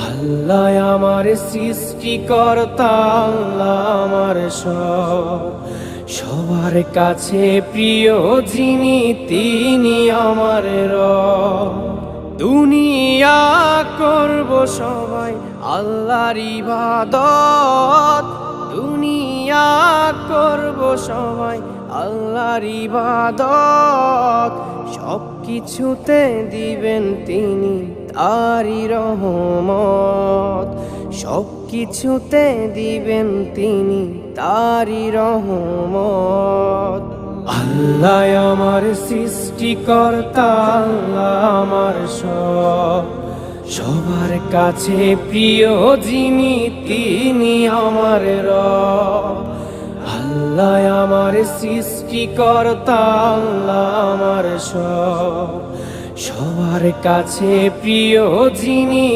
আল্লাহ আমার সৃষ্টিকর্তা, আল্লাহ আমার সব, সবার কাছে প্রিয় যিনি তিনি আমার রব। দুনিয়া করব সবাই আল্লাহর ইবাদত, দুনিয়া করব সবাই আল্লাহর ইবাদত, সব কিছুতে দিবেন তিনি তারি রহমত, সব কিছুতে দিবেন তিনি তারি রহমত। আল্লাহ আমার সৃষ্টিকর্তা, আল্লাহ আমার সব, সবার কাছে প্রিয় যিনি তিনি আমার রব। আল্লাহ আমার সৃষ্টিকর্তা, আল্লাহ আমার সব, সবার কাছে প্রিয় যিনি